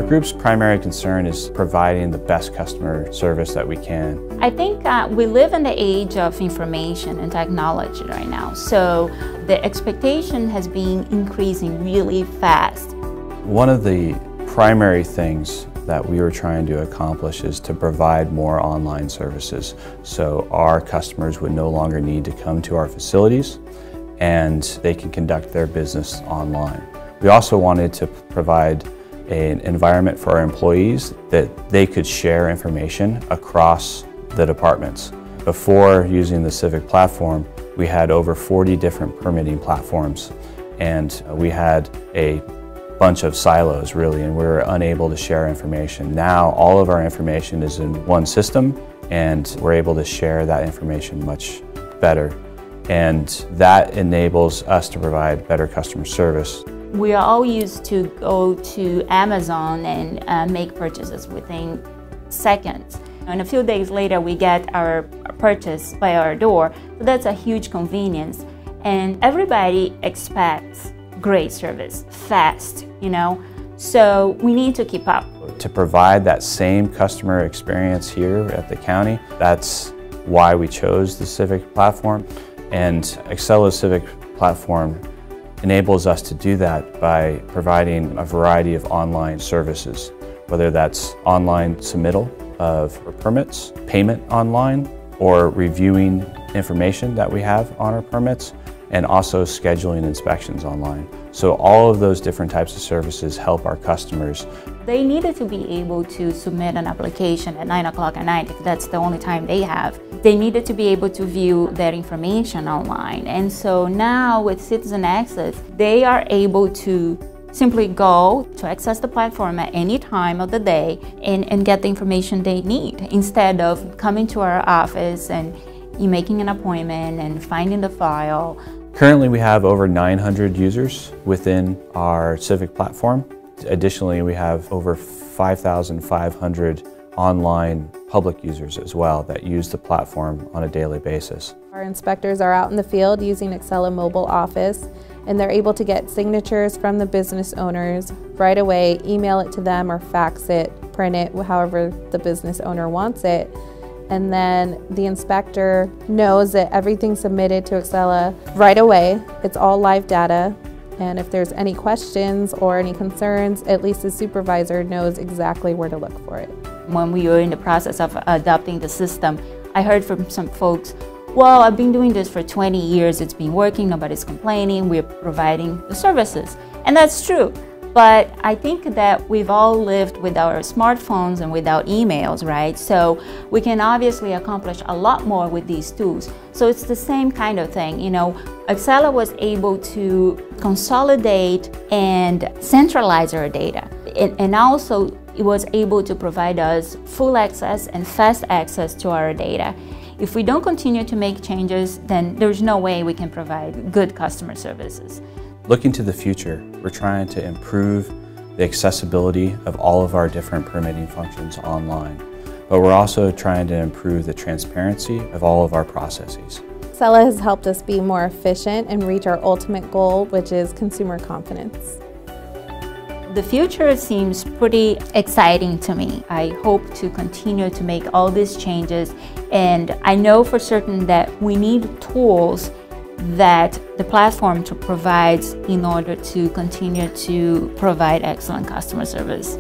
group's primary concern is providing the best customer service that we can. I think we live in the age of information and technology right now, so the expectation has been increasing really fast. One of the primary things that we were trying to accomplish is to provide more online services, so our customers would no longer need to come to our facilities and they can conduct their business online. We also wanted to provide an environment for our employees that they could share information across the departments. Before using the Civic platform, we had over 40 different permitting platforms, and we had a bunch of silos really, and we were unable to share information. Now all of our information is in one system, and we're able to share that information much better, and that enables us to provide better customer service. We are all used to go to Amazon and make purchases within seconds. And a few days later, we get our purchase by our door. So that's a huge convenience. And everybody expects great service, fast, you know? So we need to keep up. To provide that same customer experience here at the county, that's why we chose the Civic platform. And Excella's Civic platform enables us to do that by providing a variety of online services, whether that's online submittal of permits, payment online, or reviewing information that we have on our permits, and also scheduling inspections online. So all of those different types of services help our customers. They needed to be able to submit an application at 9 o'clock at night if that's the only time they have. They needed to be able to view their information online. And so now with Citizen Access, they are able to simply go to access the platform at any time of the day and get the information they need, instead of coming to our office and making an appointment and finding the file. Currently we have over 900 users within our Civic platform. Additionally, we have over 5,500 online public users as well that use the platform on a daily basis. Our inspectors are out in the field using Excella Mobile Office, and they're able to get signatures from the business owners right away, email it to them or fax it, print it, however the business owner wants it. And then the inspector knows that everything's submitted to Excella right away. It's all live data. And if there's any questions or any concerns, at least the supervisor knows exactly where to look for it. When we were in the process of adopting the system, I heard from some folks, well, I've been doing this for 20 years, it's been working, nobody's complaining, we're providing the services. And that's true. But I think that we've all lived with our smartphones and without emails, right? So we can obviously accomplish a lot more with these tools. So it's the same kind of thing, you know. Excella was able to consolidate and centralize our data. And also it was able to provide us full access and fast access to our data. If we don't continue to make changes, then there's no way we can provide good customer services. Looking to the future, we're trying to improve the accessibility of all of our different permitting functions online, but we're also trying to improve the transparency of all of our processes. Excella has helped us be more efficient and reach our ultimate goal, which is consumer confidence. The future seems pretty exciting to me. I hope to continue to make all these changes, and I know for certain that we need tools that the platform provides in order to continue to provide excellent customer service.